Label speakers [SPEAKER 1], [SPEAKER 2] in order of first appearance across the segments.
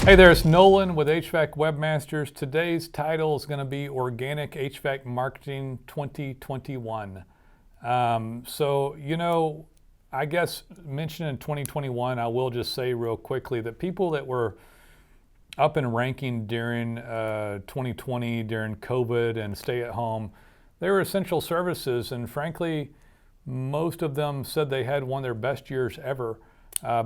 [SPEAKER 1] Hey there, it's Nolan with HVAC Webmasters. Today's title is going to be Organic HVAC Marketing 2021. I guess mentioned in 2021, I will just say real quickly that people that were up in ranking during 2020, during COVID and stay at home, they were essential services. And frankly, most of them said they had one of their best years ever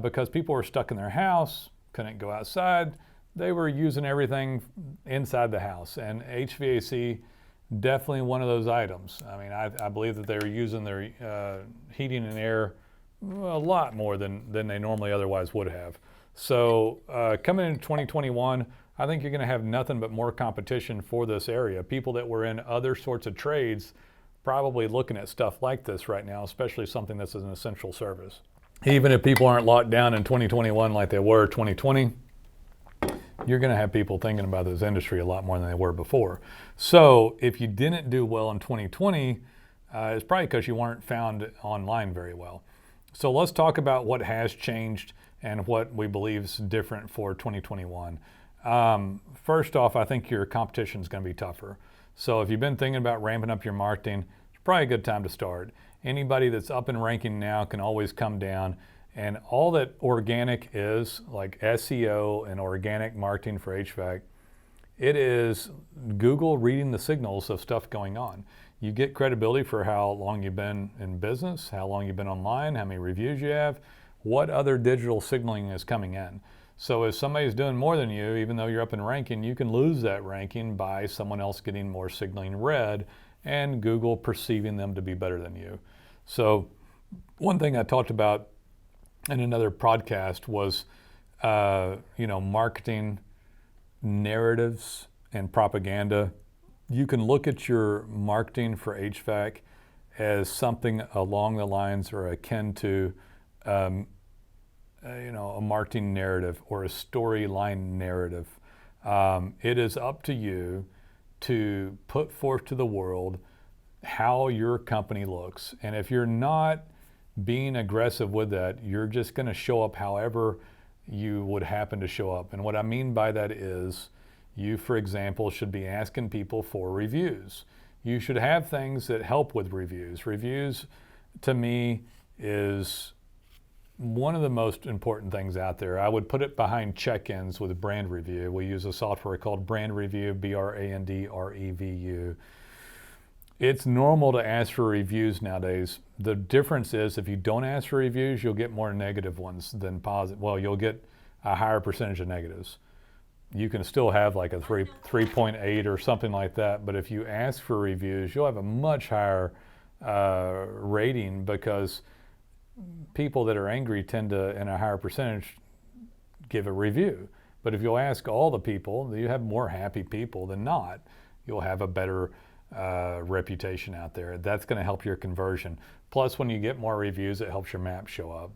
[SPEAKER 1] because people were stuck in their house, couldn't go outside. They were using everything inside the house, and HVAC definitely one of those items. I mean, I believe that they were using their heating and air a lot more than they normally otherwise would have. So coming into 2021, I think you're going to have nothing but more competition for this area. People that were in other sorts of trades probably looking at stuff like this right now, especially something that's an essential service. Even if people aren't locked down in 2021 like they were 2020, you're going to have people thinking about this industry a lot more than they were before. So if you didn't do well in 2020, it's probably because you weren't found online very well. So let's talk about what has changed and what we believe is different for 2021. First off, I think your competition is going to be tougher. So if you've been thinking about ramping up your marketing, it's probably a good time to start. Anybody that's up in ranking now can always come down. And all that organic is, like SEO and organic marketing for HVAC, it is Google reading the signals of stuff going on. You get credibility for how long you've been in business, how long you've been online, how many reviews you have, what other digital signaling is coming in. So if somebody's doing more than you, even though you're up in ranking, you can lose that ranking by someone else getting more signaling read and Google perceiving them to be better than you. So one thing I talked about in another podcast was, marketing narratives and propaganda. You can look at your marketing for HVAC as something along the lines or akin to, a marketing narrative or a storyline narrative. It is up to you to put forth to the world how your company looks. And if you're not being aggressive with that, you're just going to show up however you would happen to show up. And what I mean by that is you, for example, should be asking people for reviews. You should have things that help with reviews. Reviews, to me, is one of the most important things out there. I would put it behind check-ins with brand review. We use a software called Brand Review, BRANDREVU. It's normal to ask for reviews nowadays. The difference is if you don't ask for reviews, you'll get more negative ones than positive. Well, you'll get a higher percentage of negatives. You can still have like a 3.8 or something like that, but if you ask for reviews, you'll have a much higher rating because people that are angry tend to, in a higher percentage, give a review. But if you'll ask all the people, you have more happy people than not. You'll have a better reputation out there. That's going to help your conversion. Plus, when you get more reviews, it helps your map show up.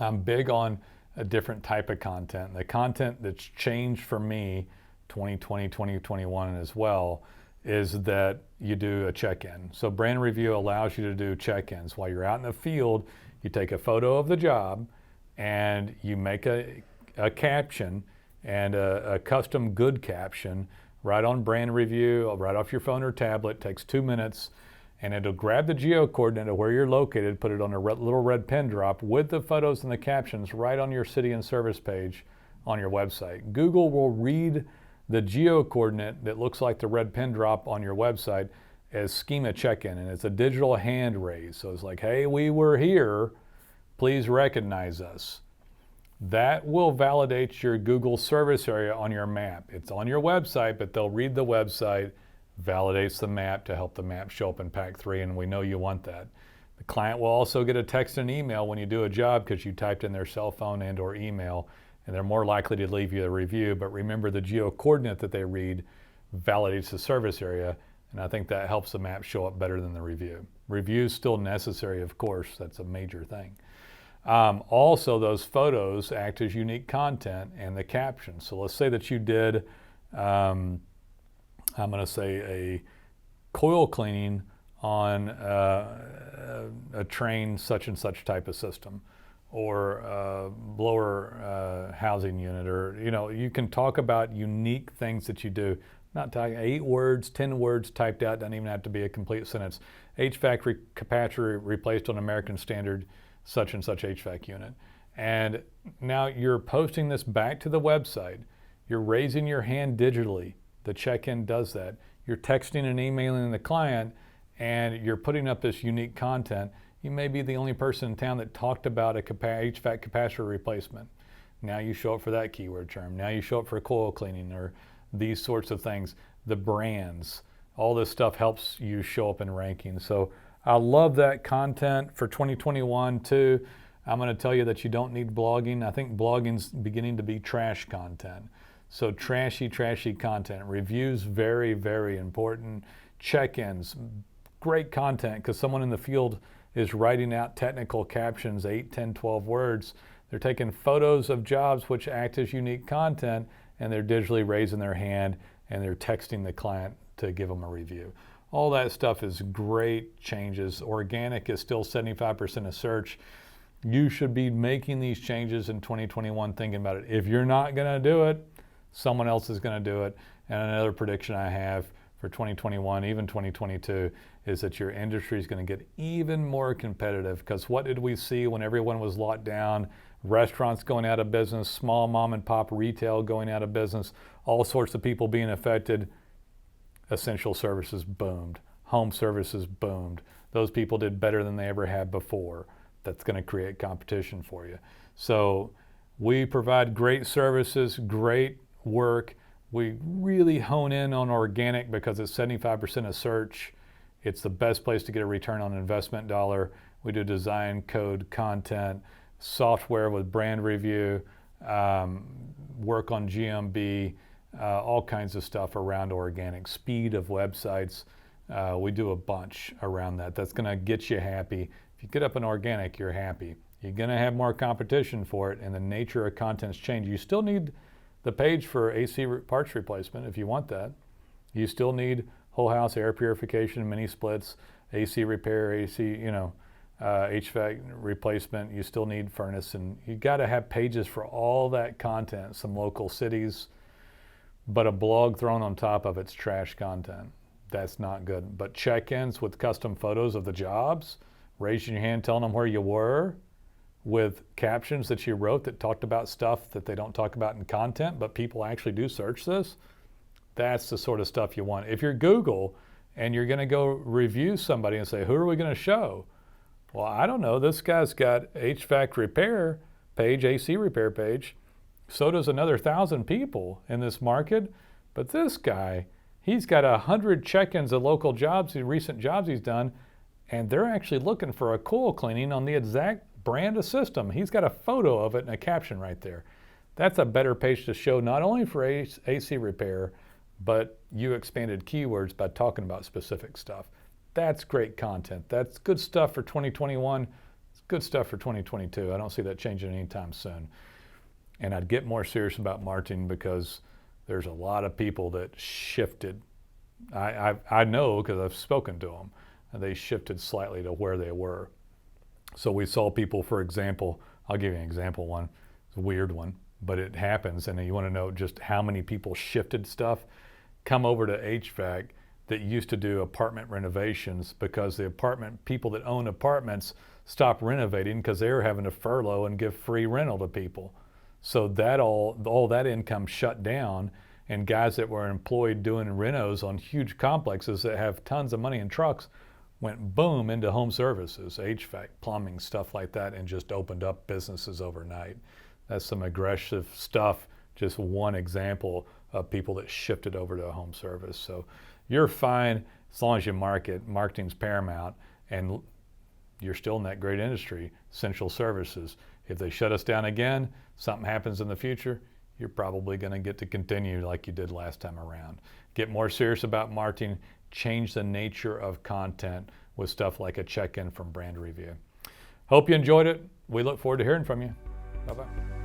[SPEAKER 1] I'm big on a different type of content. The content that's changed for me 2020, 2021 as well is that you do a check-in. So brand review allows you to do check-ins. While you're out in the field, you take a photo of the job and you make a caption and a custom good caption right on brand review, right off your phone or tablet. Takes 2 minutes, and it'll grab the geo coordinate of where you're located, put it on a little red pen drop with the photos and the captions right on your city and service page on your website. Google will read the geo coordinate that looks like the red pen drop on your website as schema check-in, and it's a digital hand raise. So it's like, hey, we were here, please recognize us. That will validate your Google service area on your map. It's on your website, but they'll read the website, validates the map to help the map show up in Pack 3, and we know you want that. The client will also get a text and email when you do a job because you typed in their cell phone and or email, and they're more likely to leave you a review. But remember, the geo coordinate that they read validates the service area, and I think that helps the map show up better than the review. Review is still necessary, of course. That's a major thing. Also, those photos act as unique content and the caption. So let's say that you did, I'm going to say a coil cleaning on a train such and such type of system. or blower housing unit, or you can talk about unique things that you do. Not talking 8 words, 10 words typed out, doesn't even have to be a complete sentence. HVAC capacitor replaced on American standard such and such HVAC unit. And now you're posting this back to the website. You're raising your hand digitally. The check-in does that. You're texting and emailing the client, and you're putting up this unique content. You may be the only person in town that talked about a HVAC capacitor replacement. Now you show up for that keyword term. Now you show up for coil cleaning or these sorts of things. The brands, all this stuff helps you show up in ranking. So I love that content for 2021 too. I'm going to tell you that you don't need blogging. I think blogging's beginning to be trash content. So trashy content. Reviews, very, very important. Check-ins, great content, because someone in the field is writing out technical captions, 8, 10, 12 words. They're taking photos of jobs which act as unique content, and they're digitally raising their hand, and they're texting the client to give them a review. All that stuff is great changes. Organic is still 75% of search. You should be making these changes in 2021, thinking about it. If you're not going to do it, someone else is going to do it. And another prediction I have for 2021, even 2022, is that your industry is going to get even more competitive. Because what did we see when everyone was locked down? Restaurants going out of business, small mom and pop retail going out of business, all sorts of people being affected. Essential services boomed. Home services boomed. Those people did better than they ever had before. That's going to create competition for you. So we provide great services, great work. We really hone in on organic because it's 75% of search. It's the best place to get a return on investment dollar. We do design, code, content, software with brand review, work on GMB, all kinds of stuff around organic, speed of websites. We do a bunch around that. That's going to get you happy. If you get up in organic, you're happy. You're going to have more competition for it, and the nature of content's change. You still need the page for AC parts replacement if you want that. You still need whole house air purification, mini splits, AC repair, HVAC replacement. You still need furnace, and you got to have pages for all that content. Some local cities, but a blog thrown on top of it's trash content. That's not good. But check-ins with custom photos of the jobs, raising your hand, telling them where you were, with captions that you wrote that talked about stuff that they don't talk about in content, but people actually do search this. That's the sort of stuff you want. If you're Google and you're going to go review somebody and say, who are we going to show? Well, I don't know. This guy's got HVAC repair page, AC repair page. So does another 1,000 people in this market. But this guy, he's got 100 check-ins of local jobs, recent jobs he's done, and they're actually looking for a coil cleaning on the exact brand of system. He's got a photo of it and a caption right there. That's a better page to show not only for AC repair, but you expanded keywords by talking about specific stuff. That's great content. That's good stuff for 2021. It's good stuff for 2022. I don't see that changing anytime soon. And I'd get more serious about marketing because there's a lot of people that shifted. I know because I've spoken to them. And they shifted slightly to where they were. So we saw people, for example, I'll give you an example one. It's a weird one, but it happens. And you want to know just how many people shifted stuff, come over to HVAC that used to do apartment renovations because the apartment people that own apartments stopped renovating because they were having to furlough and give free rental to people. So that all that income shut down, and guys that were employed doing renos on huge complexes that have tons of money in trucks went boom into home services, HVAC, plumbing, stuff like that, and just opened up businesses overnight. That's some aggressive stuff, just one example of people that shifted over to a home service. So you're fine as long as you market. Marketing's paramount, and you're still in that great industry, essential services. If they shut us down again, something happens in the future, you're probably going to get to continue like you did last time around. Get more serious about marketing. Change the nature of content with stuff like a check-in from Brand Review. Hope you enjoyed it. We look forward to hearing from you. Bye-bye.